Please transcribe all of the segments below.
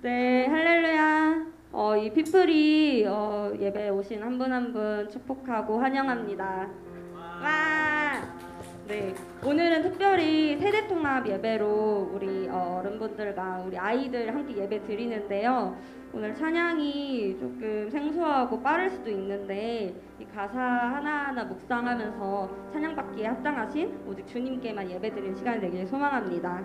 네, 할렐루야. 이 피플이 예배 오신 한 분 한 분 축복하고 환영합니다. 와! 네, 오늘은 특별히 세대통합 예배로 우리 어른분들과 우리 아이들 함께 예배 드리는데요. 오늘 찬양이 조금 생소하고 빠를 수도 있는데 이 가사 하나하나 묵상하면서 찬양받기에 합당하신 오직 주님께만 예배 드리는 시간이 되길 소망합니다.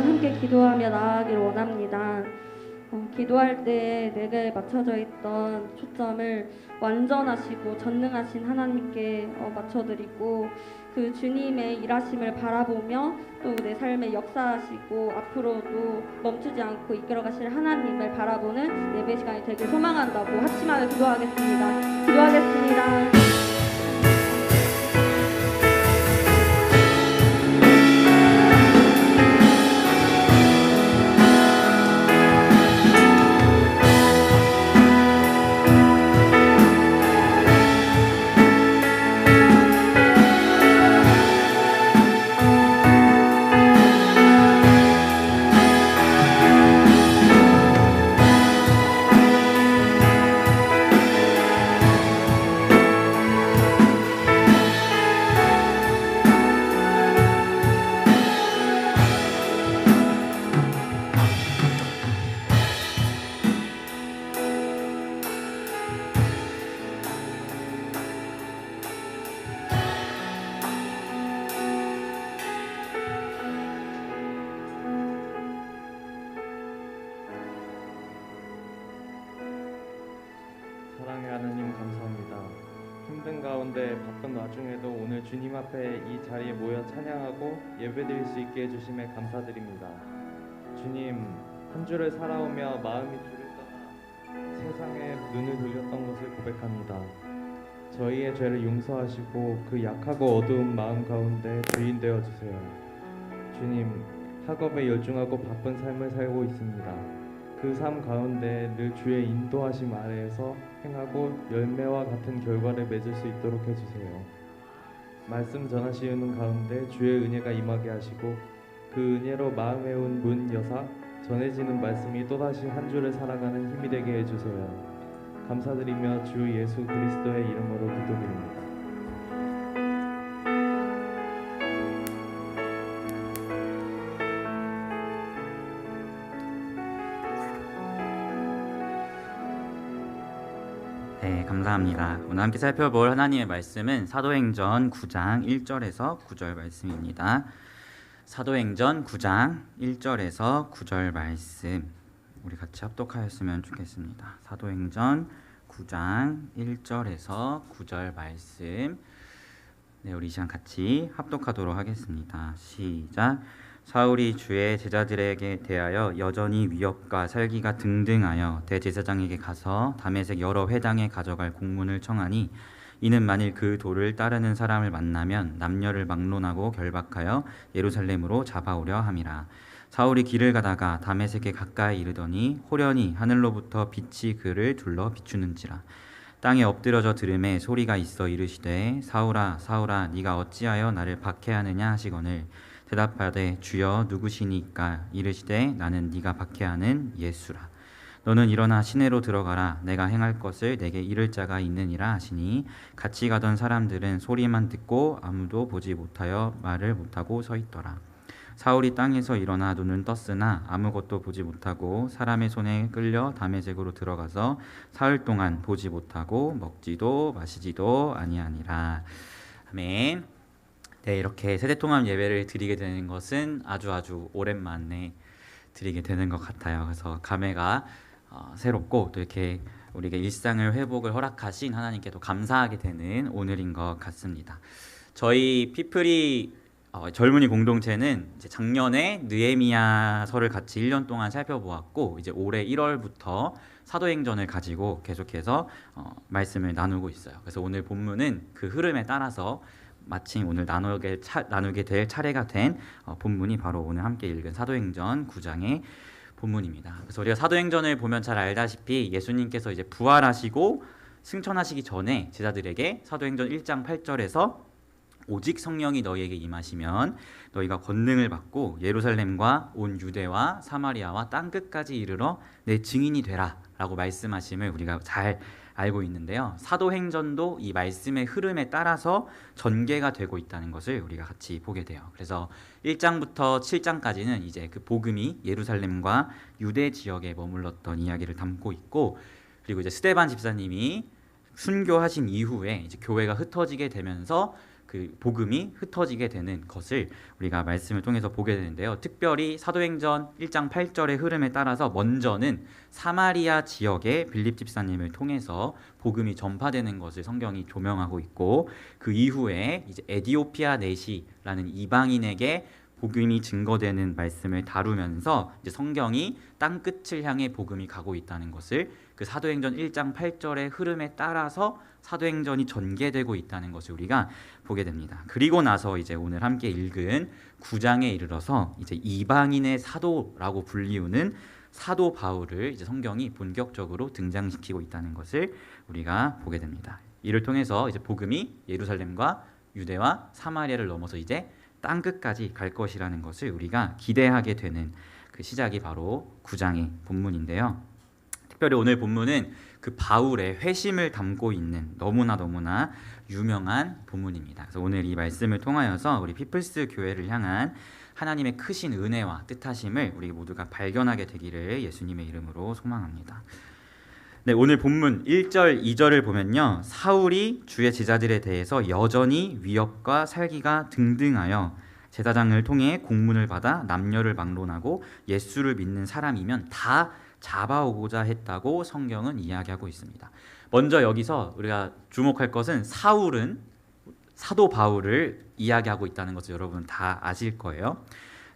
시간 함께 기도하며 나아가길 원합니다. 기도할 때 내게 맞춰져 있던 초점을 완전하시고 전능하신 하나님께 맞춰드리고 그 주님의 일하심을 바라보며 또 내 삶에 역사하시고 앞으로도 멈추지 않고 이끌어가실 하나님을 바라보는 예배 시간이 되길 소망한다고 합심하여 기도하겠습니다. 기도하겠습니다. 사랑의 하나님 감사합니다. 힘든 가운데 바쁜 와중에도 오늘 주님 앞에 이 자리에 모여 찬양하고 예배드릴 수 있게 해주심에 감사드립니다. 주님, 한 주를 살아오며 마음이 주를 떠나 세상에 눈을 돌렸던 것을 고백합니다. 저희의 죄를 용서하시고 그 약하고 어두운 마음 가운데 주인 되어주세요. 주님, 학업에 열중하고 바쁜 삶을 살고 있습니다. 그 삶 가운데 늘 주의 인도하심 아래에서 행하고 열매와 같은 결과를 맺을 수 있도록 해주세요. 말씀 전하시는 가운데 주의 은혜가 임하게 하시고 그 은혜로 마음에 온 문 여사 전해지는 말씀이 또다시 한 주를 살아가는 힘이 되게 해주세요. 감사드리며 주 예수 그리스도의 이름으로 기도드립니다. 네, 감사합니다. 오늘 함께 살펴볼 하나님의 말씀은 사도행전 9장 1절에서 9절 말씀입니다. 사도행전 9장 1절에서 9절 말씀 우리 같이 합독하였으면 좋겠습니다. 사도행전 9장 1절에서 9절 말씀 네, 우리 이 시간 같이 합독하도록 하겠습니다. 시작. 사울이 주의 제자들에게 대하여 여전히 위협과 살기가 등등하여 대제사장에게 가서 다메섹 여러 회당에 가져갈 공문을 청하니 이는 만일 그 도를 따르는 사람을 만나면 남녀를 막론하고 결박하여 예루살렘으로 잡아오려 함이라. 사울이 길을 가다가 다메섹에 가까이 이르더니 호련히 하늘로부터 빛이 그를 둘러 비추는지라. 땅에 엎드려져 들음에 소리가 있어 이르시되 사울아 사울아 네가 어찌하여 나를 박해하느냐 하시거늘 대답하되 주여 누구시니까 이르시되 나는 네가 박해하는 예수라. 너는 일어나 시내로 들어가라. 내가 행할 것을 내게 이를 자가 있느니라 하시니 같이 가던 사람들은 소리만 듣고 아무도 보지 못하여 말을 못하고 서 있더라. 사울이 땅에서 일어나 눈은 떴으나 아무것도 보지 못하고 사람의 손에 끌려 다메섹으로 들어가서 사흘 동안 보지 못하고 먹지도 마시지도 아니하니라. 아멘. 네, 이렇게 세대통합 예배를 드리게 되는 것은 아주 오랜만에 드리게 되는 것 같아요. 그래서 감회가 새롭고 또 이렇게 우리에게 일상을 회복을 허락하신 하나님께도 감사하게 되는 오늘인 것 같습니다. 저희 피플이 젊은이 공동체는 이제 작년에 느헤미야서를 같이 1년 동안 살펴보았고 이제 올해 1월부터 사도행전을 가지고 계속해서 말씀을 나누고 있어요. 그래서 오늘 본문은 그 흐름에 따라서 마침 오늘 나누게 될 차례가 된 본문이 바로 오늘 함께 읽은 사도행전 9장의 본문입니다. 그래서 우리가 사도행전을 보면 잘 알다시피 예수님께서 이제 부활하시고 승천하시기 전에 제자들에게 사도행전 1장 8절에서 오직 성령이 너희에게 임하시면 너희가 권능을 받고 예루살렘과 온 유대와 사마리아와 땅끝까지 이르러 내 증인이 되라 라고 말씀하심을 우리가 잘 알고 있는데요. 사도행전도 이 말씀의 흐름에 따라서 전개가 되고 있다는 것을 우리가 같이 보게 돼요. 그래서 1장부터 7장까지는 이제 그 복음이 예루살렘과 유대 지역에 머물렀던 이야기를 담고 있고, 그리고 이제 스데반 집사님이 순교하신 이후에 이제 교회가 흩어지게 되면서 그 복음이 흩어지게 되는 것을 우리가 말씀을 통해서 보게 되는데요. 특별히 사도행전 1장 8절의 흐름에 따라서 먼저는 사마리아 지역의 빌립 집사님을 통해서 복음이 전파되는 것을 성경이 조명하고 있고, 그 이후에 이제 에디오피아 내시라는 이방인에게 복음이 증거되는 말씀을 다루면서 이제 성경이 땅 끝을 향해 복음이 가고 있다는 것을 그 사도행전 1장 8절의 흐름에 따라서 사도행전이 전개되고 있다는 것을 우리가 보게 됩니다. 그리고 나서 이제 오늘 함께 읽은 9장에 이르러서 이제 이방인의 사도라고 불리우는 사도 바울을 이제 성경이 본격적으로 등장시키고 있다는 것을 우리가 보게 됩니다. 이를 통해서 이제 복음이 예루살렘과 유대와 사마리아를 넘어서 이제 땅 끝까지 갈 것이라는 것을 우리가 기대하게 되는 그 시작이 바로 9장의 본문인데요. 특별히 오늘 본문은 그 바울의 회심을 담고 있는 너무나 유명한 본문입니다. 그래서 오늘 이 말씀을 통하여서 우리 피플스 교회를 향한 하나님의 크신 은혜와 뜻하심을 우리 모두가 발견하게 되기를 예수님의 이름으로 소망합니다. 네, 오늘 본문 1절, 2절을 보면요. 사울이 주의 제자들에 대해서 여전히 위협과 살기가 등등하여 제사장을 통해 공문을 받아 남녀를 막론하고 예수를 믿는 사람이면 다 잡아오고자 했다고 성경은 이야기하고 있습니다. 먼저 여기서 우리가 주목할 것은 사울은 사도 바울을 이야기하고 있다는 것을 여러분 다 아실 거예요.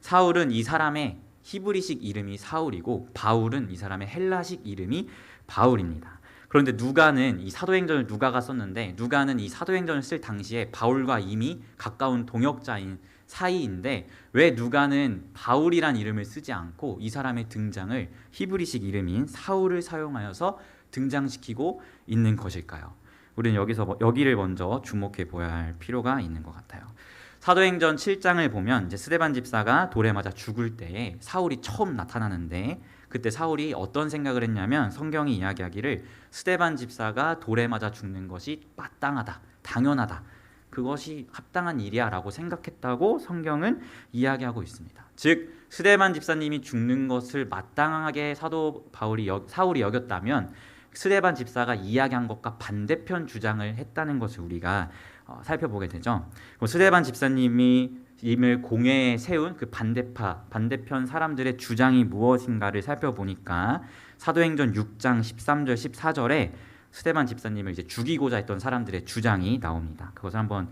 사울은 이 사람의 히브리식 이름이 사울이고 바울은 이 사람의 헬라식 이름이 바울입니다. 그런데 누가는 이 사도행전을 누가가 썼는데 누가는 이 사도행전을 쓸 당시에 바울과 이미 가까운 동역자인 사이인데 왜 누가는 바울이란 이름을 쓰지 않고 이 사람의 등장을 히브리식 이름인 사울을 사용하여서 등장시키고 있는 것일까요? 우리는 여기를 먼저 주목해 보아야 할 필요가 있는 것 같아요. 사도행전 7장을 보면 이제 스데반 집사가 돌에 맞아 죽을 때에 사울이 처음 나타나는데 그때 사울이 어떤 생각을 했냐면 성경이 이야기하기를 스데반 집사가 돌에 맞아 죽는 것이 마땅하다, 당연하다, 그것이 합당한 일이야 라고 생각했다고 성경은 이야기하고 있습니다. 즉 스데반 집사님이 죽는 것을 마땅하게 사울이 여겼다면 스데반 집사가 이야기한 것과 반대편 주장을 했다는 것을 우리가 살펴보게 되죠. 스데반 집사님이 임을 공회에 세운 그 반대편 사람들의 주장이 무엇인가를 살펴보니까 사도행전 6장 13절 14절에 스데반 집사님을 이제 죽이고자 했던 사람들의 주장이 나옵니다. 그것을 한번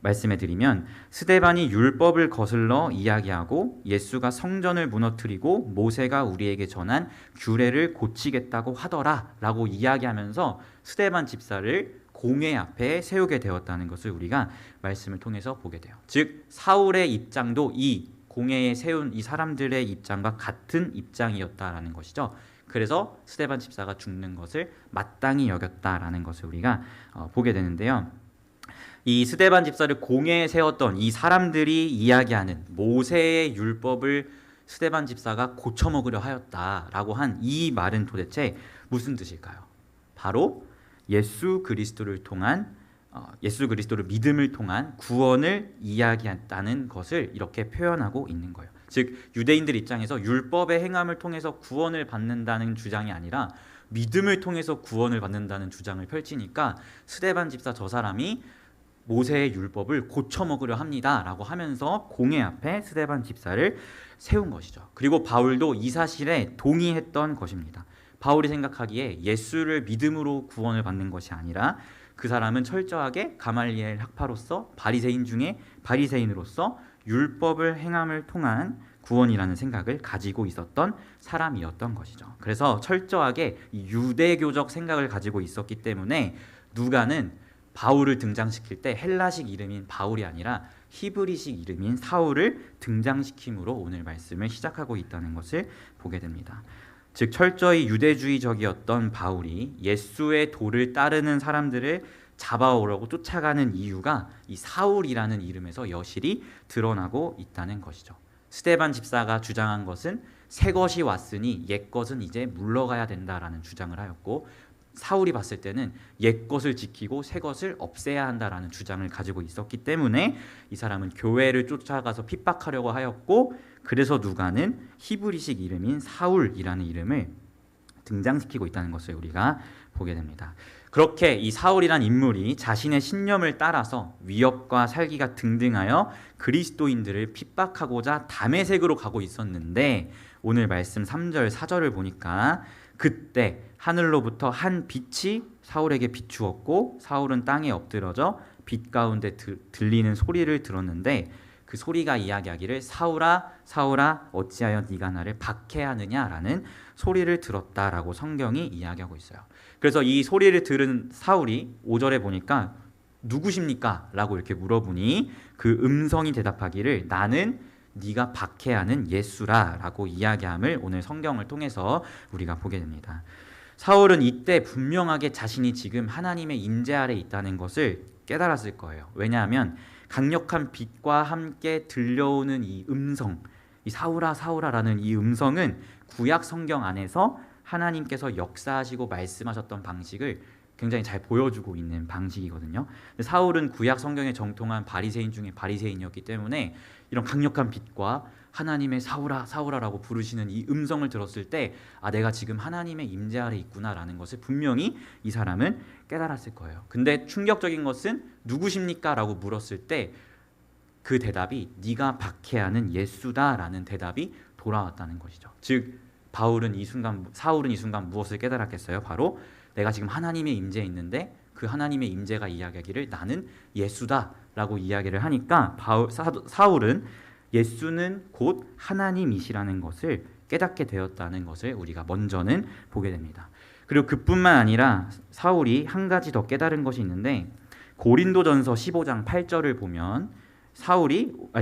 말씀해 드리면 스데반이 율법을 거슬러 이야기하고 예수가 성전을 무너뜨리고 모세가 우리에게 전한 규례를 고치겠다고 하더라 라고 이야기하면서 스데반 집사를 공회 앞에 세우게 되었다는 것을 우리가 말씀을 통해서 보게 돼요. 즉 사울의 입장도 이 공회에 세운 이 사람들의 입장과 같은 입장이었다라는 것이죠. 그래서 스데반 집사가 죽는 것을 마땅히 여겼다라는 것을 우리가 보게 되는데요. 이 스데반 집사를 공회에 세웠던 이 사람들이 이야기하는 모세의 율법을 스데반 집사가 고쳐먹으려 하였다라고 한 이 말은 도대체 무슨 뜻일까요? 바로 예수 그리스도를 믿음을 통한 구원을 이야기한다는 것을 이렇게 표현하고 있는 거예요. 즉 유대인들 입장에서 율법의 행함을 통해서 구원을 받는다는 주장이 아니라 믿음을 통해서 구원을 받는다는 주장을 펼치니까 스데반 집사 저 사람이 모세의 율법을 고쳐먹으려 합니다 라고 하면서 공회 앞에 스데반 집사를 세운 것이죠. 그리고 바울도 이 사실에 동의했던 것입니다. 바울이 생각하기에 예수를 믿음으로 구원을 받는 것이 아니라 그 사람은 철저하게 가말리엘 학파로서 바리새인 중에 바리새인으로서 율법을 행함을 통한 구원이라는 생각을 가지고 있었던 사람이었던 것이죠. 그래서 철저하게 유대교적 생각을 가지고 있었기 때문에 누가는 바울을 등장시킬 때 헬라식 이름인 바울이 아니라 히브리식 이름인 사울을 등장시킴으로 오늘 말씀을 시작하고 있다는 것을 보게 됩니다. 즉 철저히 유대주의적이었던 바울이 예수의 도를 따르는 사람들을 잡아오려고 쫓아가는 이유가 이 사울이라는 이름에서 여실히 드러나고 있다는 것이죠. 스데반 집사가 주장한 것은 새 것이 왔으니 옛 것은 이제 물러가야 된다라는 주장을 하였고 사울이 봤을 때는 옛 것을 지키고 새 것을 없애야 한다라는 주장을 가지고 있었기 때문에 이 사람은 교회를 쫓아가서 핍박하려고 하였고 그래서 누가는 히브리식 이름인 사울이라는 이름을 등장시키고 있다는 것을 우리가 보게 됩니다. 그렇게 이 사울이란 인물이 자신의 신념을 따라서 위협과 살기가 등등하여 그리스도인들을 핍박하고자 다메섹으로 가고 있었는데 오늘 말씀 3절 4절을 보니까 그때 하늘로부터 한 빛이 사울에게 비추었고 사울은 땅에 엎드러져 빛 가운데 들리는 소리를 들었는데 그 소리가 이야기하기를 사울아 사울아 어찌하여 네가 나를 박해하느냐라는 소리를 들었다라고 성경이 이야기하고 있어요. 그래서 이 소리를 들은 사울이 5절에 보니까 누구십니까? 라고 이렇게 물어보니 그 음성이 대답하기를 나는 네가 박해하는 예수라 라고 이야기함을 오늘 성경을 통해서 우리가 보게 됩니다. 사울은 이때 분명하게 자신이 지금 하나님의 임재 아래 있다는 것을 깨달았을 거예요. 왜냐하면 강력한 빛과 함께 들려오는 이 음성, 이 사울아 사울아라는 이 음성은 구약 성경 안에서 하나님께서 역사하시고 말씀하셨던 방식을 굉장히 잘 보여주고 있는 방식이거든요. 근데 사울은 구약 성경에 정통한 바리새인 중에 바리새인이었기 때문에 이런 강력한 빛과 하나님의 사울아 사울아라고 부르시는 이 음성을 들었을 때 아 내가 지금 하나님의 임재 아래 있구나라는 것을 분명히 이 사람은 깨달았을 거예요. 근데 충격적인 것은 누구십니까? 라고 물었을 때 그 대답이 네가 박해하는 예수다라는 대답이 돌아왔다는 것이죠. 즉 사울은 이 순간 무엇을 깨달았겠어요? 바로 내가 지금 하나님의 임재에 있는데 그 하나님의 임재가 이야기하기를 나는 예수다라고 이야기를 하니까 사울은 예수는 곧 하나님이시라는 것을 깨닫게 되었다는 것을 우리가 먼저는 보게 됩니다. 그리고 그뿐만 아니라 사울이 한 가지 더 깨달은 것이 있는데 고린도전서 15장 8절을 보면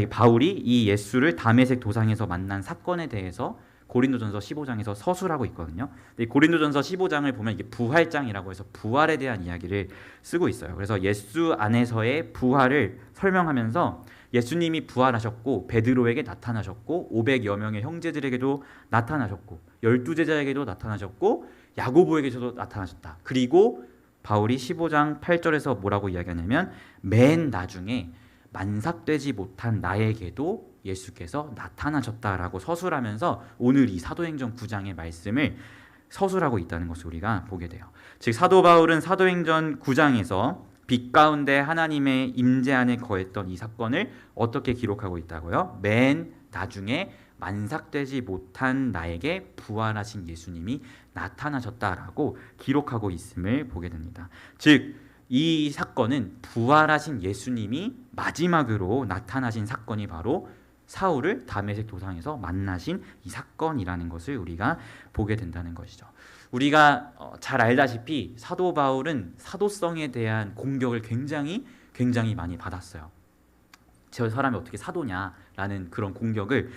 바울이 이 예수를 다메섹 도상에서 만난 사건에 대해서 고린도전서 15장에서 서술하고 있거든요. 근데 고린도전서 15장을 보면 이게 부활장이라고 해서 부활에 대한 이야기를 쓰고 있어요. 그래서 예수 안에서의 부활을 설명하면서 예수님이 부활하셨고 베드로에게 나타나셨고 500여 명의 형제들에게도 나타나셨고 12제자에게도 나타나셨고 야고보에게도 나타나셨다. 그리고 바울이 15장 8절에서 뭐라고 이야기하냐면 맨 나중에 만삭되지 못한 나에게도 예수께서 나타나셨다라고 서술하면서 오늘 이 사도행전 9장의 말씀을 서술하고 있다는 것을 우리가 보게 돼요. 즉 사도 바울은 사도행전 9장에서 빛 가운데 하나님의 임재 안에 거했던 이 사건을 어떻게 기록하고 있다고요? 맨 나중에 만삭되지 못한 나에게 부활하신 예수님이 나타나셨다라고 기록하고 있음을 보게 됩니다. 즉 이 사건은 부활하신 예수님이 마지막으로 나타나신 사건이 바로 사울을 다메섹 도상에서 만나신 이 사건이라는 것을 우리가 보게 된다는 것이죠. 우리가 잘 알다시피 사도 바울은 사도성에 대한 공격을 굉장히 많이 받았어요. 저 사람이 어떻게 사도냐라는 그런 공격을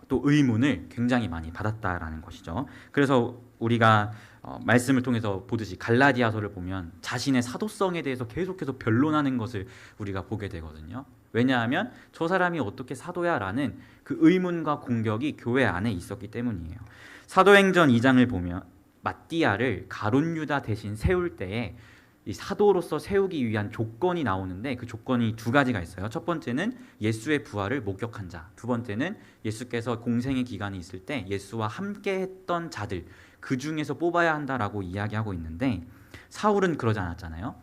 또 의문을 굉장히 많이 받았다라는 것이죠. 그래서 우리가 말씀을 통해서 보듯이 갈라디아서를 보면 자신의 사도성에 대해서 계속해서 변론하는 것을 우리가 보게 되거든요. 왜냐하면 저 사람이 어떻게 사도야라는 그 의문과 공격이 교회 안에 있었기 때문이에요. 사도행전 2장을 보면 마띠아를 가룟 유다 대신 세울 때에 이 사도로서 세우기 위한 조건이 나오는데 그 조건이 두 가지가 있어요. 첫 번째는 예수의 부활을 목격한 자, 두 번째는 예수께서 공생의 기간이 있을 때 예수와 함께 했던 자들 그 중에서 뽑아야 한다라고 이야기하고 있는데 사울은 그러지 않았잖아요.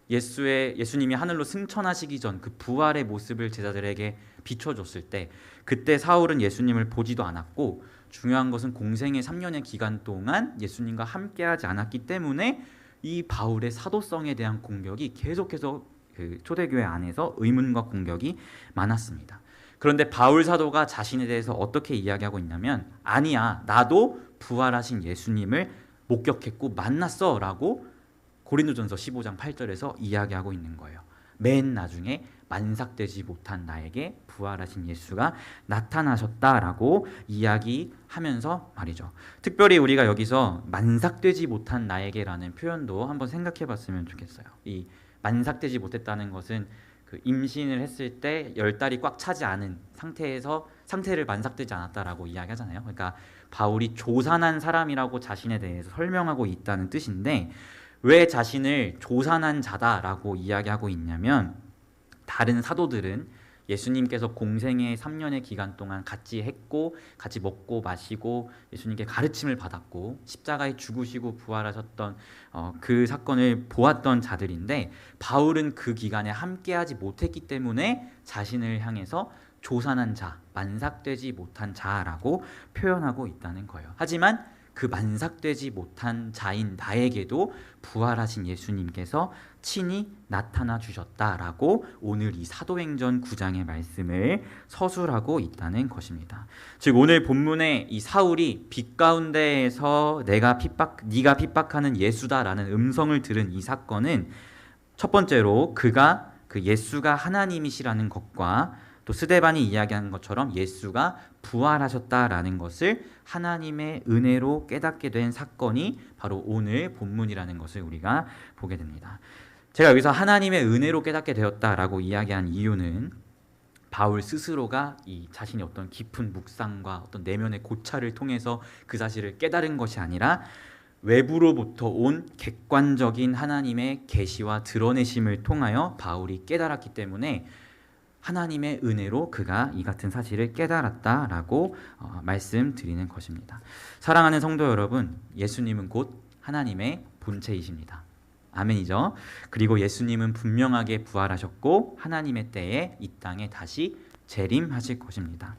예수님이 하늘로 승천하시기 전 그 부활의 모습을 제자들에게 비춰줬을 때 그때 사울은 예수님을 보지도 않았고 중요한 것은 공생의 3년의 기간 동안 예수님과 함께하지 않았기 때문에 이 바울의 사도성에 대한 공격이 계속해서 그 초대교회 안에서 의문과 공격이 많았습니다. 그런데 바울 사도가 자신에 대해서 어떻게 이야기하고 있냐면 아니야 나도 부활하신 예수님을 목격했고 만났어 라고 고린도전서 15장 8절에서 이야기하고 있는 거예요. 맨 나중에 만삭되지 못한 나에게 부활하신 예수가 나타나셨다라고 이야기하면서 말이죠. 특별히 우리가 여기서 만삭되지 못한 나에게라는 표현도 한번 생각해 봤으면 좋겠어요. 이 만삭되지 못했다는 것은 그 임신을 했을 때 10달이 꽉 차지 않은 상태를 만삭되지 않았다라고 이야기하잖아요. 그러니까 바울이 조산한 사람이라고 자신에 대해서 설명하고 있다는 뜻인데 왜 자신을 조산한 자다라고 이야기하고 있냐면 다른 사도들은 예수님께서 공생의 3년의 기간 동안 같이 했고 같이 먹고 마시고 예수님께 가르침을 받았고 십자가에 죽으시고 부활하셨던 그 사건을 보았던 자들인데, 바울은 그 기간에 함께하지 못했기 때문에 자신을 향해서 조산한 자, 만삭되지 못한 자라고 표현하고 있다는 거예요. 하지만 그 만삭되지 못한 자인 나에게도 부활하신 예수님께서 친히 나타나 주셨다라고 오늘 이 사도행전 9장의 말씀을 서술하고 있다는 것입니다. 즉 오늘 본문에 이 사울이 빛 가운데에서 네가 핍박하는 예수다라는 음성을 들은 이 사건은 첫 번째로 그가 그 예수가 하나님이시라는 것과 또 스데반이 이야기한 것처럼 예수가 부활하셨다라는 것을 하나님의 은혜로 깨닫게 된 사건이 바로 오늘 본문이라는 것을 우리가 보게 됩니다. 제가 여기서 하나님의 은혜로 깨닫게 되었다라고 이야기한 이유는 바울 스스로가 이 자신이 어떤 깊은 묵상과 어떤 내면의 고찰을 통해서 그 사실을 깨달은 것이 아니라 외부로부터 온 객관적인 하나님의 계시와 드러내심을 통하여 바울이 깨달았기 때문에 하나님의 은혜로 그가 이 같은 사실을 깨달았다라고 말씀드리는 것입니다. 사랑하는 성도 여러분, 예수님은 곧 하나님의 본체이십니다. 아멘이죠. 그리고 예수님은 분명하게 부활하셨고 하나님의 때에 이 땅에 다시 재림하실 것입니다.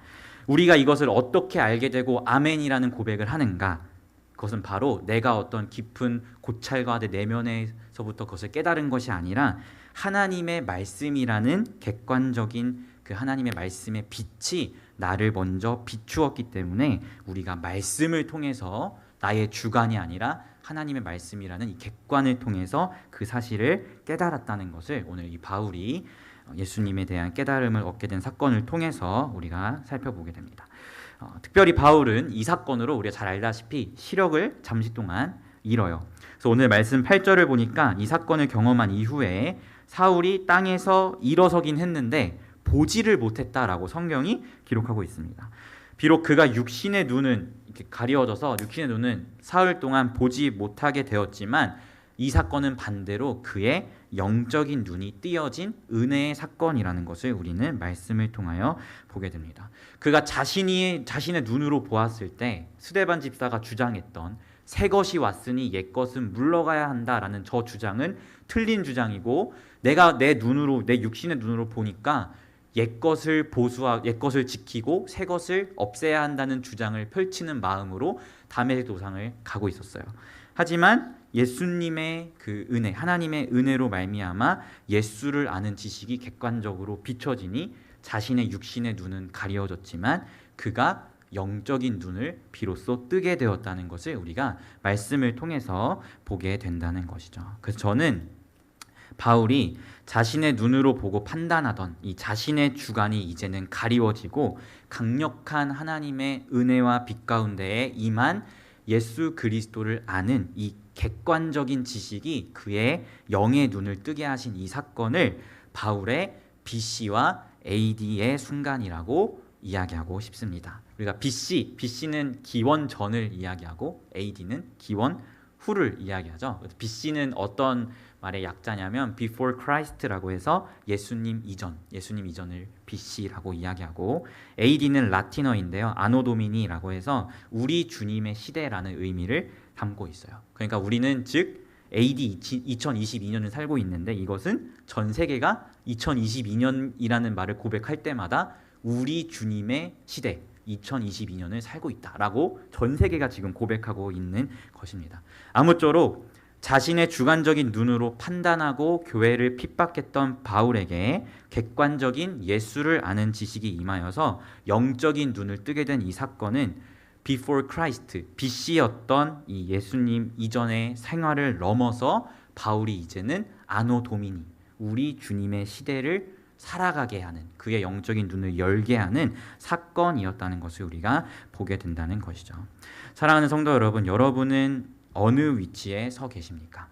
우리가 이것을 어떻게 알게 되고 아멘이라는 고백을 하는가? 그것은 바로 내가 어떤 깊은 고찰과 내 내면에서부터 그것을 깨달은 것이 아니라 하나님의 말씀이라는 객관적인 그 하나님의 말씀의 빛이 나를 먼저 비추었기 때문에 우리가 말씀을 통해서 나의 주관이 아니라 하나님의 말씀이라는 이 객관을 통해서 그 사실을 깨달았다는 것을 오늘 이 바울이 예수님에 대한 깨달음을 얻게 된 사건을 통해서 우리가 살펴보게 됩니다. 특별히 바울은 이 사건으로 우리가 잘 알다시피 시력을 잠시 동안 잃어요. 그래서 오늘 말씀 8절을 보니까 이 사건을 경험한 이후에 사울이 땅에서 일어서긴 했는데 보지를 못했다라고 성경이 기록하고 있습니다. 비록 그가 육신의 눈은 이렇게 가리워져서 육신의 눈은 사흘 동안 보지 못하게 되었지만 이 사건은 반대로 그의 영적인 눈이 띄어진 은혜의 사건이라는 것을 우리는 말씀을 통하여 보게 됩니다. 그가 자신의 눈으로 보았을 때 스데반 집사가 주장했던 새 것이 왔으니 옛 것은 물러가야 한다라는 저 주장은 틀린 주장이고, 내가 내 육신의 눈으로 보니까 옛 것을 지키고 새 것을 없애야 한다는 주장을 펼치는 마음으로 다메섹 도상을 가고 있었어요. 하지만 예수님의 그 은혜, 하나님의 은혜로 말미암아 예수를 아는 지식이 객관적으로 비춰지니 자신의 육신의 눈은 가리워졌지만 그가 영적인 눈을 비로소 뜨게 되었다는 것을 우리가 말씀을 통해서 보게 된다는 것이죠. 그래서 저는 바울이 자신의 눈으로 보고 판단하던 이 자신의 주관이 이제는 가리워지고 강력한 하나님의 은혜와 빛 가운데에 임한 예수 그리스도를 아는 이 객관적인 지식이 그의 영의 눈을 뜨게 하신 이 사건을 바울의 BC와 AD의 순간이라고 이야기하고 싶습니다. 우리가 BC는 기원 전을 이야기하고 AD는 기원 후를 이야기하죠. BC는 어떤 말의 약자냐면 Before Christ라고 해서 예수님 이전을 BC라고 이야기하고, AD는 라틴어인데요. 아노 도미니라고 해서 우리 주님의 시대라는 의미를 담고 있어요. 그러니까 우리는 즉 AD 2022년을 살고 있는데 이것은 전 세계가 2022년이라는 말을 고백할 때마다 우리 주님의 시대 2022년을 살고 있다라고 전 세계가 지금 고백하고 있는 것입니다. 아무쪼록 자신의 주관적인 눈으로 판단하고 교회를 핍박했던 바울에게 객관적인 예수를 아는 지식이 임하여서 영적인 눈을 뜨게 된 이 사건은 Before Christ, BC였던 이 예수님 이전의 생활을 넘어서 바울이 이제는 아노 도미니, 우리 주님의 시대를 살아가게 하는, 그의 영적인 눈을 열게 하는 사건이었다는 것을 우리가 보게 된다는 것이죠. 사랑하는 성도 여러분, 여러분은 어느 위치에 서 계십니까?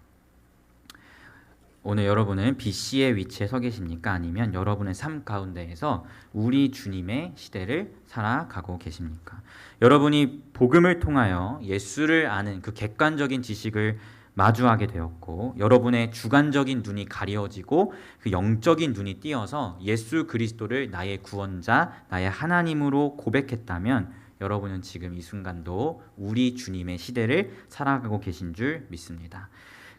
오늘 여러분은 BC의 위치에 서 계십니까? 아니면 여러분의 삶 가운데에서 우리 주님의 시대를 살아가고 계십니까? 여러분이 복음을 통하여 예수를 아는 그 객관적인 지식을 마주하게 되었고 여러분의 주관적인 눈이 가려지고 그 영적인 눈이 띄어서 예수 그리스도를 나의 구원자, 나의 하나님으로 고백했다면 여러분은 지금 이 순간도 우리 주님의 시대를 살아가고 계신 줄 믿습니다.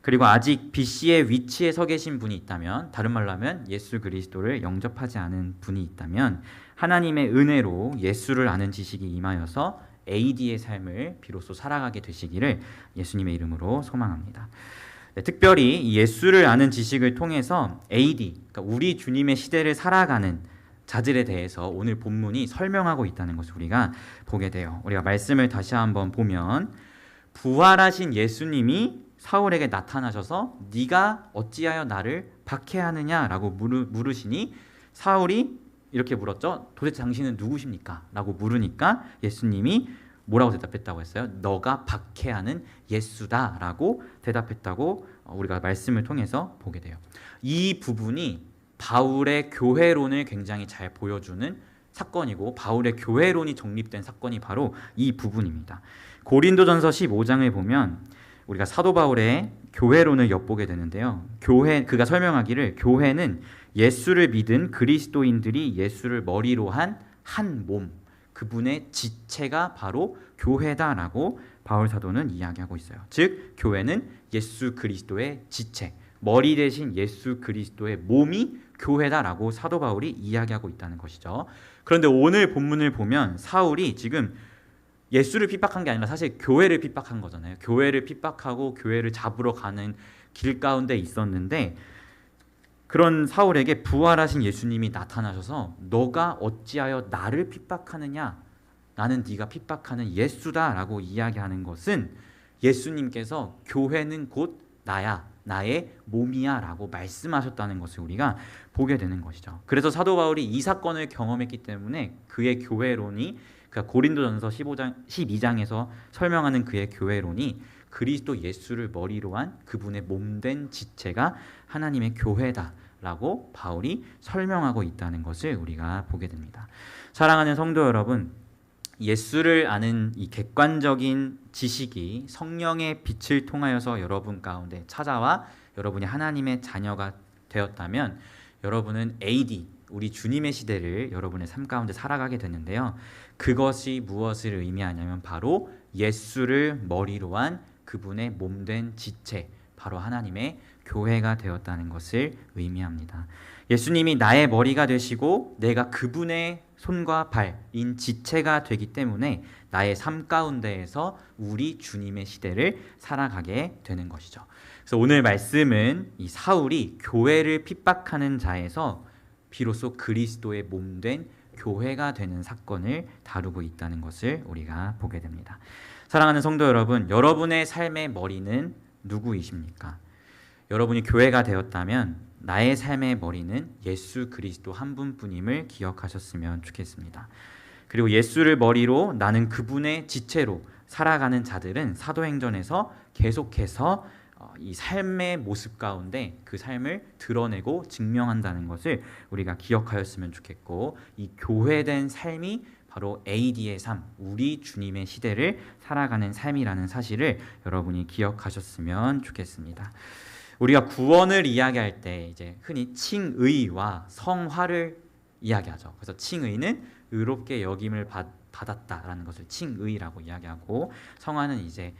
그리고 아직 BC의 위치에 서 계신 분이 있다면, 다른 말로 하면 예수 그리스도를 영접하지 않은 분이 있다면 하나님의 은혜로 예수를 아는 지식이 임하여서 AD의 삶을 비로소 살아가게 되시기를 예수님의 이름으로 소망합니다. 네, 특별히 이 예수를 아는 지식을 통해서 AD, 그러니까 우리 주님의 시대를 살아가는 자들에 대해서 오늘 본문이 설명하고 있다는 것을 우리가 보게 돼요. 우리가 말씀을 다시 한번 보면 부활하신 예수님이 사울에게 나타나셔서 네가 어찌하여 나를 박해하느냐라고 물으시니 사울이 이렇게 물었죠. 도대체 당신은 누구십니까? 라고 물으니까 예수님이 뭐라고 대답했다고 했어요? 너가 박해하는 예수다 라고 대답했다고 우리가 말씀을 통해서 보게 돼요. 이 부분이 바울의 교회론을 굉장히 잘 보여주는 사건이고 바울의 교회론이 정립된 사건이 바로 이 부분입니다. 고린도전서 15장을 보면 우리가 사도 바울의 교회론을 엿보게 되는데요. 그가 설명하기를 교회는 예수를 믿은 그리스도인들이 예수를 머리로 한 한 몸, 그분의 지체가 바로 교회다라고 바울 사도는 이야기하고 있어요. 즉 교회는 예수 그리스도의 지체, 머리 대신 예수 그리스도의 몸이 교회다라고 사도 바울이 이야기하고 있다는 것이죠. 그런데 오늘 본문을 보면 사울이 지금 예수를 핍박한 게 아니라 사실 교회를 핍박한 거잖아요. 교회를 핍박하고 교회를 잡으러 가는 길 가운데 있었는데 그런 사울에게 부활하신 예수님이 나타나셔서 너가 어찌하여 나를 핍박하느냐? 나는 네가 핍박하는 예수다라고 이야기하는 것은 예수님께서 교회는 곧 나야, 나의 몸이야 라고 말씀하셨다는 것을 우리가 보게 되는 것이죠. 그래서 사도 바울이 이 사건을 경험했기 때문에 그의 교회론이, 그러니까 고린도전서 12장에서 설명하는 그의 교회론이 그리스도 예수를 머리로 한 그분의 몸된 지체가 하나님의 교회다라고 바울이 설명하고 있다는 것을 우리가 보게 됩니다. 사랑하는 성도 여러분, 예수를 아는 이 객관적인 지식이 성령의 빛을 통하여서 여러분 가운데 찾아와 여러분이 하나님의 자녀가 되었다면 여러분은 AD, 우리 주님의 시대를 여러분의 삶 가운데 살아가게 되는데요. 그것이 무엇을 의미하냐면 바로 예수를 머리로 한 그분의 몸된 지체, 바로 하나님의 교회가 되었다는 것을 의미합니다. 예수님이 나의 머리가 되시고 내가 그분의 손과 발인 지체가 되기 때문에 나의 삶 가운데에서 우리 주님의 시대를 살아가게 되는 것이죠. 그래서 오늘 말씀은 이 사울이 교회를 핍박하는 자에서 비로소 그리스도의 몸된 교회가 되는 사건을 다루고 있다는 것을 우리가 보게 됩니다. 사랑하는 성도 여러분, 여러분의 삶의 머리는 누구이십니까? 여러분이 교회가 되었다면 나의 삶의 머리는 예수 그리스도 한 분뿐임을 기억하셨으면 좋겠습니다. 그리고 예수를 머리로 나는 그분의 지체로 살아가는 자들은 사도행전에서 계속해서 이 삶의 모습 가운데 그 삶을 드러내고 증명한다는 것을 우리가 기억하였으면 좋겠고, 이 교회된 삶이 바로 AD의 삶, 우리 주님의 시대를 살아가는 삶이라는 사실을 여러분이 기억하셨으면 좋겠습니다. 우리가 구원을 이야기할 때 이제 흔히 칭의와 성화를 이야기하죠. 그래서 칭의는 의롭게 여김을 받았다라는 것을 칭의라고 이야기하고, 성화는 이제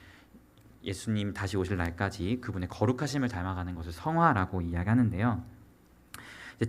예수님 다시 오실 날까지 그분의 거룩하심을 닮아가는 것을 성화라고 이야기하는데요.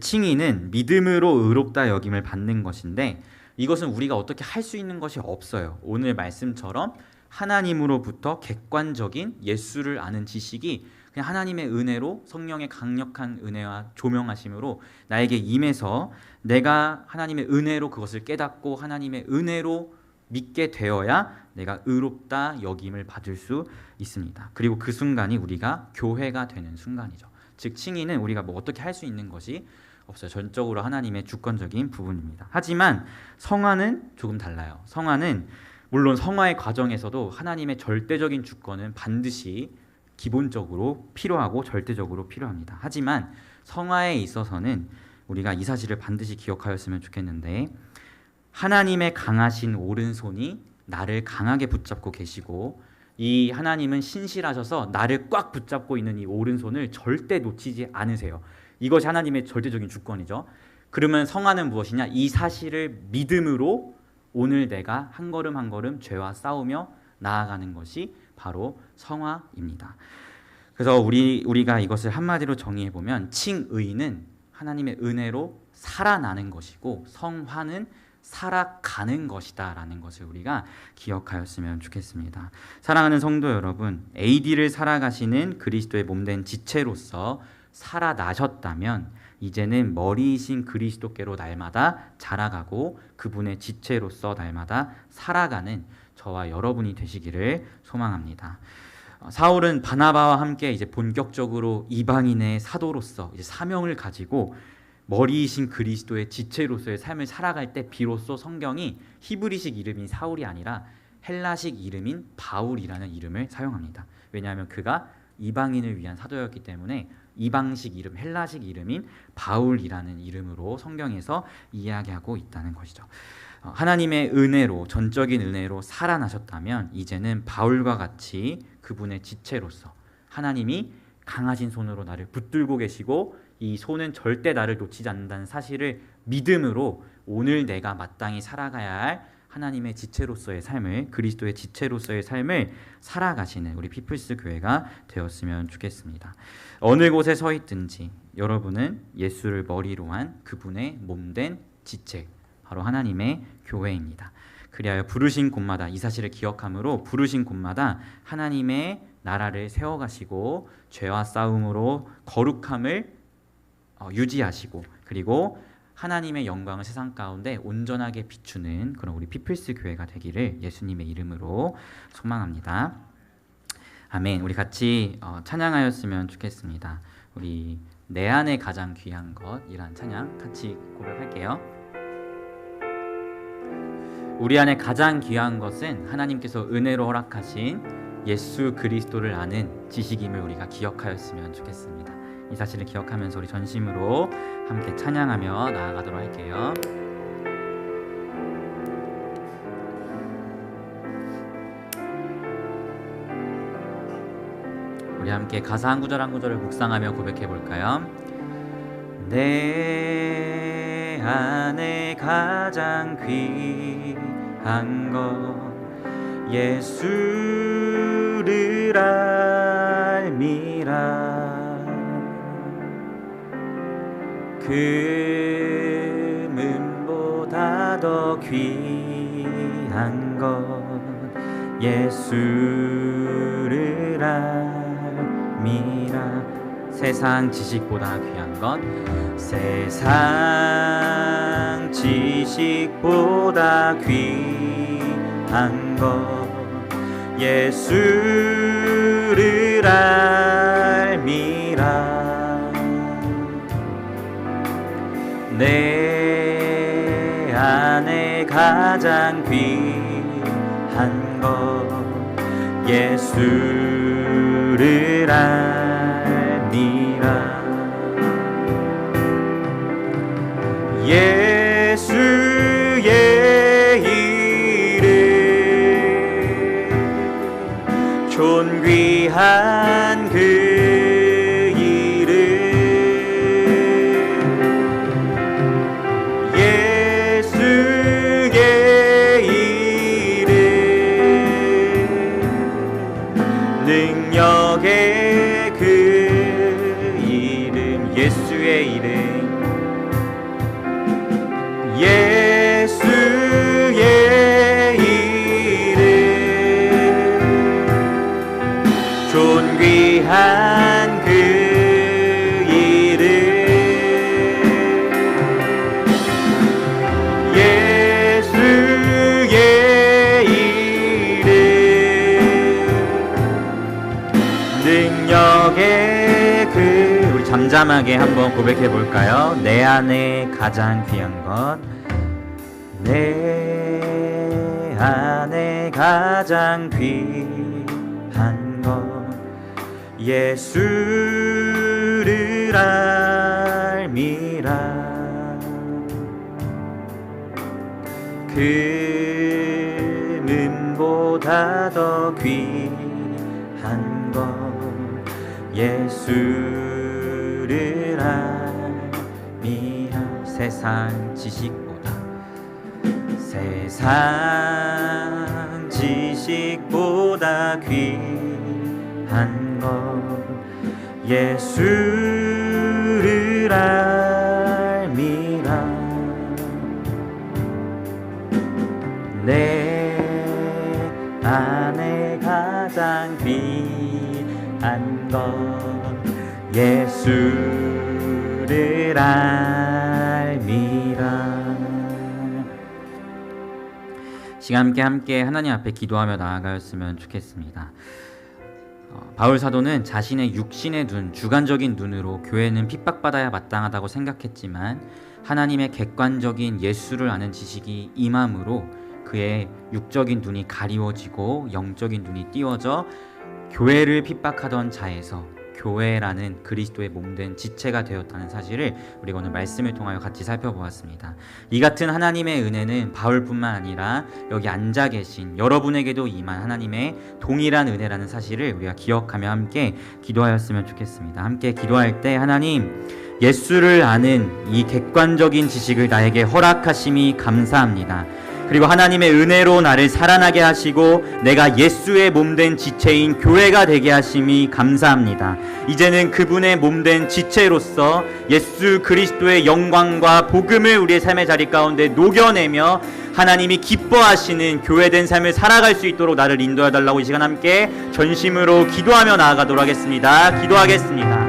칭의는 믿음으로 의롭다 여김을 받는 것인데 이것은 우리가 어떻게 할 수 있는 것이 없어요. 오늘 말씀처럼 하나님으로부터 객관적인 예수를 아는 지식이 그냥 하나님의 은혜로, 성령의 강력한 은혜와 조명하심으로 나에게 임해서 내가 하나님의 은혜로 그것을 깨닫고 하나님의 은혜로 믿게 되어야 내가 의롭다 여김을 받을 수 있습니다. 그리고 그 순간이 우리가 교회가 되는 순간이죠. 즉 칭의는 우리가 뭐 어떻게 할 수 있는 것이 없어요. 전적으로 하나님의 주권적인 부분입니다. 하지만 성화는 조금 달라요. 성화는 물론 성화의 과정에서도 하나님의 절대적인 주권은 반드시 기본적으로 필요하고 절대적으로 필요합니다. 하지만 성화에 있어서는 우리가 이 사실을 반드시 기억하였으면 좋겠는데, 하나님의 강하신 오른손이 나를 강하게 붙잡고 계시고 이 하나님은 신실하셔서 나를 꽉 붙잡고 있는 이 오른손을 절대 놓치지 않으세요. 이것이 하나님의 절대적인 주권이죠. 그러면 성화는 무엇이냐? 이 사실을 믿음으로 오늘 내가 한 걸음 한 걸음 죄와 싸우며 나아가는 것이 바로 성화입니다. 그래서 우리가 이것을 한마디로 정의해 보면 칭의는 하나님의 은혜로 살아나는 것이고 성화는 살아가는 것이다 라는 것을 우리가 기억하였으면 좋겠습니다. 사랑하는 성도 여러분, AD를 살아가시는 그리스도의 몸된 지체로서 살아나셨다면 이제는 머리이신 그리스도께로 날마다 자라가고 그분의 지체로서 날마다 살아가는 저와 여러분이 되시기를 소망합니다. 사울은 바나바와 함께 이제 본격적으로 이방인의 사도로서 이제 사명을 가지고 머리이신 그리스도의 지체로서의 삶을 살아갈 때 비로소 성경이 히브리식 이름인 사울이 아니라 헬라식 이름인 바울이라는 이름을 사용합니다. 왜냐하면 그가 이방인을 위한 사도였기 때문에 이방식 이름, 헬라식 이름인 바울이라는 이름으로 성경에서 이야기하고 있다는 것이죠. 하나님의 은혜로, 전적인 은혜로 살아나셨다면 이제는 바울과 같이 그분의 지체로서 하나님이 강하신 손으로 나를 붙들고 계시고 이 손은 절대 나를 놓치지 않는다는 사실을 믿음으로 오늘 내가 마땅히 살아가야 할 하나님의 지체로서의 삶을, 그리스도의 지체로서의 삶을 살아가시는 우리 피플스 교회가 되었으면 좋겠습니다. 어느 곳에 서 있든지 여러분은 예수를 머리로 한 그분의 몸된 지체, 바로 하나님의 교회입니다. 그리하여 부르신 곳마다 이 사실을 기억함으로 부르신 곳마다 하나님의 나라를 세워가시고 죄와 싸움으로 거룩함을 유지하시고 그리고 하나님의 영광을 세상 가운데 온전하게 비추는 그런 우리 피플스 교회가 되기를 예수님의 이름으로 소망합니다. 아멘. 우리 같이 찬양하였으면 좋겠습니다. 우리 내 안에 가장 귀한 것이란 찬양 같이 고백할게요. 우리 안에 가장 귀한 것은 하나님께서 은혜로 허락하신 예수 그리스도를 아는 지식임을 우리가 기억하였으면 좋겠습니다. 이 사실을 기억하면서 우리 전심으로 함께 찬양하며 나아가도록 할게요. 우리 함께 가사 한 구절 한 구절을 묵상하며 고백해 볼까요? 내 안에 가장 귀한 것 예수를 알미라. 금은보다 더 귀한 것 예수를 알미라. 세상 지식보다 귀한 것 세상 지식보다 귀한 것 예수를 알미라. 내 안에 가장 귀한 것 예수를 알미라. 예수의 이름 존귀한 그 능력의 그 이름 예수의 이름 예수의 이름 존귀한 그 이름 예수의 이름 능력의 그 우리 잠잠하게 한번 고백해 볼까요? 내 안에 가장 귀한 것 내 안에 가장 귀한 것 예수를 알미라. 금은보다 더 귀한 한 것 예수를 알미라. 세상 지식보다 귀한 것 예수를 알미라. 내 안에 가장 귀한 것 예수를 알미라. 시간 함께 하나님 앞에 기도하며 나아가였으면 좋겠습니다. 바울 사도는 자신의 육신의 눈, 주관적인 눈으로 교회는 핍박받아야 마땅하다고 생각했지만 하나님의 객관적인 예수를 아는 지식이 임함으로 그의 육적인 눈이 가리워지고 영적인 눈이 띄워져 교회를 핍박하던 자에서 교회라는 그리스도의 몸된 지체가 되었다는 사실을 우리가 오늘 말씀을 통하여 같이 살펴보았습니다. 이 같은 하나님의 은혜는 바울뿐만 아니라 여기 앉아 계신 여러분에게도 임한 하나님의 동일한 은혜라는 사실을 우리가 기억하며 함께 기도하였으면 좋겠습니다. 함께 기도할 때 하나님, 예수를 아는 이 객관적인 지식을 나에게 허락하심이 감사합니다. 그리고 하나님의 은혜로 나를 살아나게 하시고 내가 예수의 몸된 지체인 교회가 되게 하심이 감사합니다. 이제는 그분의 몸된 지체로서 예수 그리스도의 영광과 복음을 우리의 삶의 자리 가운데 녹여내며 하나님이 기뻐하시는 교회된 삶을 살아갈 수 있도록 나를 인도해 달라고 이 시간 함께 전심으로 기도하며 나아가도록 하겠습니다. 기도하겠습니다.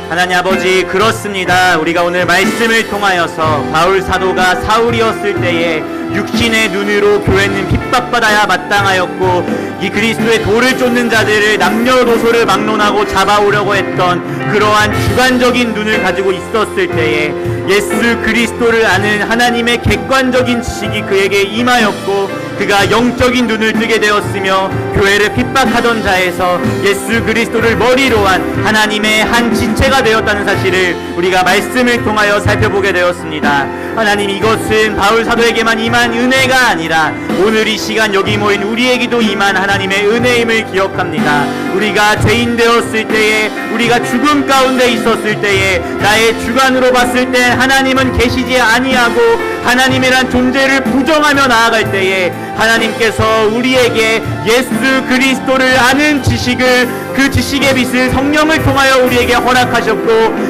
하나님 아버지, 그렇습니다. 우리가 오늘 말씀을 통하여서 바울 사도가 사울이었을 때에 육신의 눈으로 교회는 핍박받아야 마땅하였고 이 그리스도의 도를 쫓는 자들을 남녀노소를 막론하고 잡아오려고 했던 그러한 주관적인 눈을 가지고 있었을 때에 예수 그리스도를 아는 하나님의 객관적인 지식이 그에게 임하였고 그가 영적인 눈을 뜨게 되었으며 교회를 핍박하던 자에서 예수 그리스도를 머리로 한 하나님의 한 지체가 되었다는 사실을 우리가 말씀을 통하여 살펴보게 되었습니다. 하나님, 이것은 바울 사도에게만 임한 은혜가 아니라 오늘 이 시간 여기 모인 우리에게도 임한 하나님의 은혜임을 기억합니다. 우리가 죄인 되었을 때에, 우리가 죽음 가운데 있었을 때에 나의 주관으로 봤을 때 하나님은 계시지 아니하고 하나님이란 존재를 부정하며 나아갈 때에 하나님께서 우리에게 예수 그리스도를 아는 지식을, 그 지식의 빛을 성령을 통하여 우리에게 허락하셨고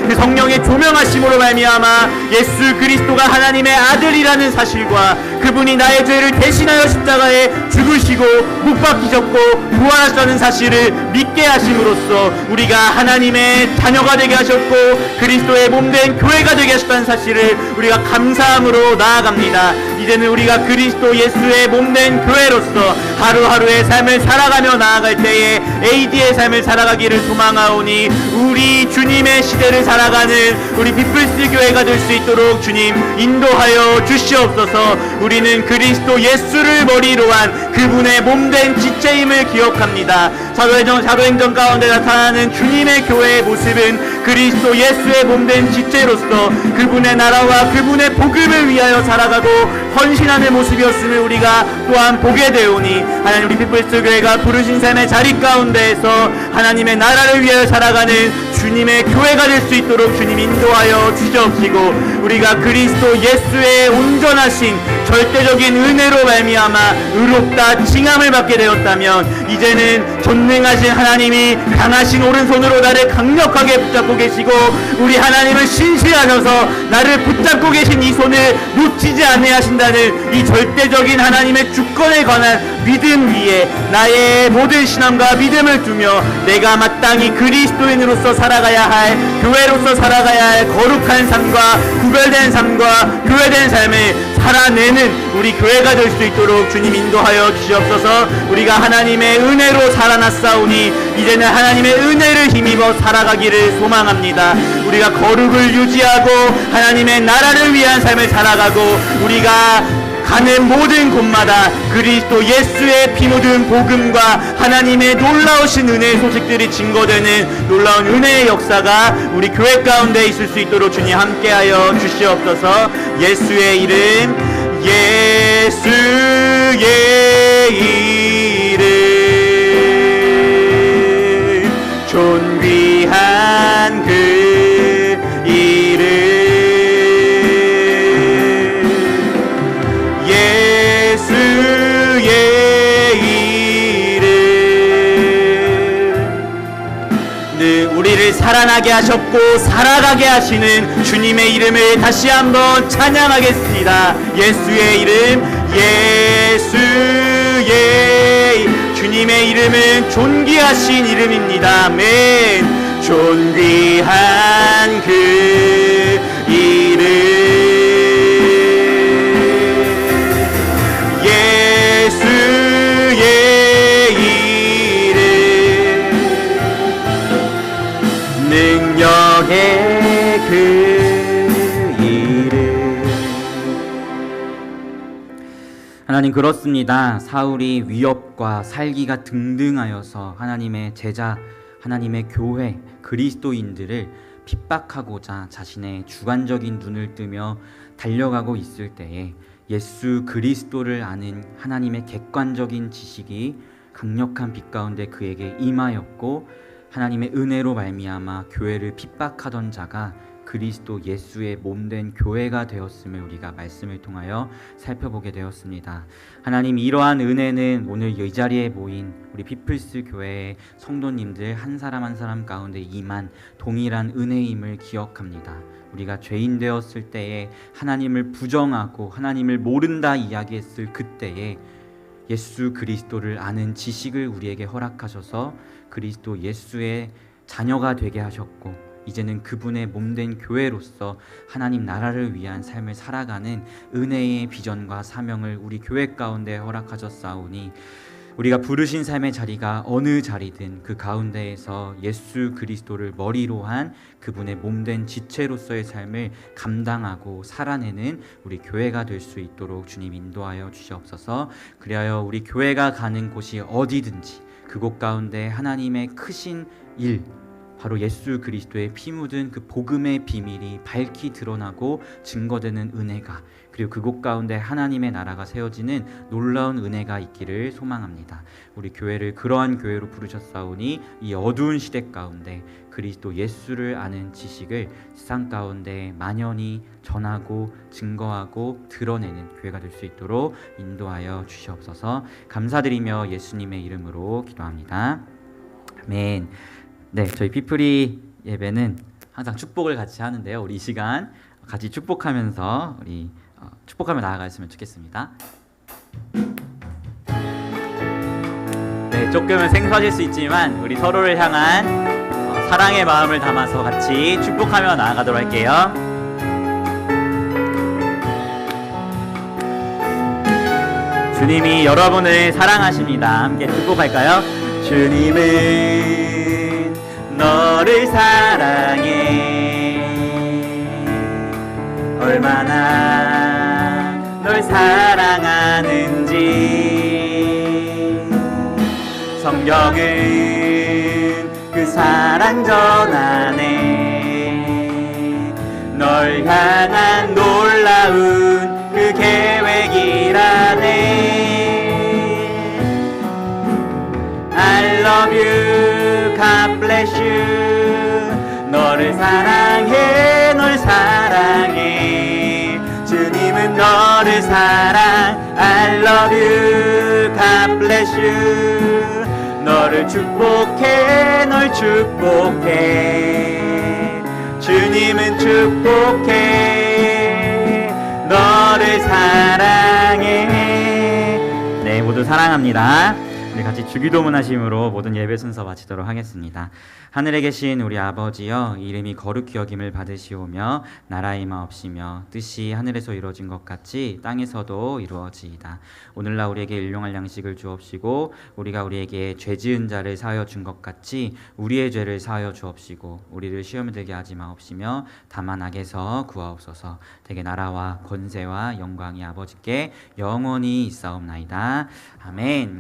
그 성령의 조명하심으로 말미암아 예수 그리스도가 하나님의 아들이라는 사실과 그분이 나의 죄를 대신하여 십자가에 죽으시고 못 박히셨고 부활하셨다는 사실을 믿게 하심으로써 우리가 하나님의 자녀가 되게 하셨고 그리스도의 몸된 교회가 되게 하셨다는 사실을 우리가 감사함으로 나아갑니다. 이제는 우리가 그리스도 예수의 몸된 교회로서 하루하루의 삶을 살아가며 나아갈 때에 AD의 삶을 살아가기를 소망하오니 우리 주님의 시대를 살아가는 우리 피플스 교회가 될 수 있도록 주님 인도하여 주시옵소서. 우리는 그리스도 예수를 머리로 한 그분의 몸된 지체임을 기억합니다. 사도행전 가운데 나타나는 주님의 교회의 모습은 그리스도 예수의 몸된 지체로서 그분의 나라와 그분의 복음을 위하여 살아가고 헌신하는 모습이었음을 우리가 또한 보게 되오니 하나님, 우리 피플스 교회가 부르신 삶의 자리 가운데에서 하나님의 나라를 위하여 살아가는 주님의 교회가 될 수 있도록 주님 인도하여 주시옵시고 우리가 그리스도 예수의 온전하신 절대적인 은혜로 말미암아 의롭다 칭함을 받게 되었다면 이제는 전능하신 하나님이 강하신 오른손으로 나를 강력하게 붙잡고 계시고 우리 하나님은 신실하셔서 나를 붙잡고 계신 이 손을 놓치지 아니하신다는 이 절대적인 하나님의 주권에 관한 믿음 위에 나의 모든 신앙과 믿음을 두며 내가 마땅히 그리스도인으로서 살아가야 할, 교회로서 살아가야 할 거룩한 삶과 구별된 삶과 교회된 삶을 살아내는 우리 교회가 될 수 있도록 주님 인도하여 주시옵소서. 우리가 하나님의 은혜로 살아났사오니 이제는 하나님의 은혜를 힘입어 살아가기를 소망합니다. 우리가 거룩을 유지하고 하나님의 나라를 위한 삶을 살아가고 우리가 가는 모든 곳마다 그리스도 예수의 피 묻은 복음과 하나님의 놀라우신 은혜의 소식들이 증거되는 놀라운 은혜의 역사가 우리 교회 가운데 있을 수 있도록 주님 함께하여 주시옵소서. 예수의 이름, 예수의 이름. 살아나게 하셨고 살아가게 하시는 주님의 이름을 다시 한번 찬양하겠습니다. 예수의 이름, 예수의 주님의 이름은 존귀하신 이름입니다. 아멘. 존귀한 그 이름, 예수의 이름, 능력의 그 이름. 하나님, 그렇습니다. 사울이 위협과 살기가 등등하여서 하나님의 제자, 하나님의 교회, 그리스도인들을 핍박하고자 자신의 주관적인 눈을 뜨며 달려가고 있을 때에 예수 그리스도를 아는 하나님의 객관적인 지식이 강력한 빛 가운데 그에게 임하였고, 하나님의 은혜로 말미암아 교회를 핍박하던 자가 그리스도 예수의 몸된 교회가 되었음을 우리가 말씀을 통하여 살펴보게 되었습니다. 하나님, 이러한 은혜는 오늘 이 자리에 모인 우리 피플스 교회의 성도님들 한 사람 한 사람 가운데 임한 동일한 은혜임을 기억합니다. 우리가 죄인 되었을 때에 하나님을 부정하고 하나님을 모른다 이야기했을 그때에 예수 그리스도를 아는 지식을 우리에게 허락하셔서 그리스도 예수의 자녀가 되게 하셨고, 이제는 그분의 몸된 교회로서 하나님 나라를 위한 삶을 살아가는 은혜의 비전과 사명을 우리 교회 가운데 허락하셨사오니, 우리가 부르신 삶의 자리가 어느 자리든 그 가운데에서 예수 그리스도를 머리로 한 그분의 몸된 지체로서의 삶을 감당하고 살아내는 우리 교회가 될 수 있도록 주님 인도하여 주시옵소서. 그리하여 우리 교회가 가는 곳이 어디든지 그곳 가운데 하나님의 크신 일, 바로 예수 그리스도의 피 묻은 그 복음의 비밀이 밝히 드러나고 증거되는 은혜가, 그리고 그곳 가운데 하나님의 나라가 세워지는 놀라운 은혜가 있기를 소망합니다. 우리 교회를 그러한 교회로 부르셨사오니 이 어두운 시대 가운데 그리스도 예수를 아는 지식을 세상 가운데 만연히 전하고 증거하고 드러내는 교회가 될 수 있도록 인도하여 주시옵소서. 감사드리며 예수님의 이름으로 기도합니다. 아멘. 네, 저희 피프리 예배는 항상 축복을 같이 하는데요. 우리 이 시간 같이 축복하면서 우리 축복하며 나아갔으면 좋겠습니다. 네, 조금은 생소하실 수 있지만 우리 서로를 향한 사랑의 마음을 담아서 같이 축복하며 나아가도록 할게요. 주님이 여러분을 사랑하십니다. 함께 축복할까요? 주님은 너를 사랑해, 얼마나 널 사랑하는지 성경은 그 사랑 전하네. 널 향한 놀라운 그 계획이라네. I love you, God bless you. 너를 사랑해, 널 사랑해. 주님은 너를 사랑. I love you, God bless you. 너를 축복해, 널 축복해. 주님은 축복해, 너를 사랑해. 네, 모두 사랑합니다. 우리 같이 주기도문 하심으로 모든 예배 순서 마치도록 하겠습니다. 하늘에 계신 우리 아버지여, 이름이 거룩히 여김을 받으시오며 나라의 마옵시며 뜻이 하늘에서 이루어진 것 같이 땅에서도 이루어지이다. 오늘날 우리에게 일용할 양식을 주옵시고, 우리가 우리에게 죄 지은 자를 사하여 준 것 같이 우리의 죄를 사하여 주옵시고, 우리를 시험에 들게 하지 마옵시며 다만 악에서 구하옵소서. 대개 나라와 권세와 영광이 아버지께 영원히 있사옵나이다. 아멘.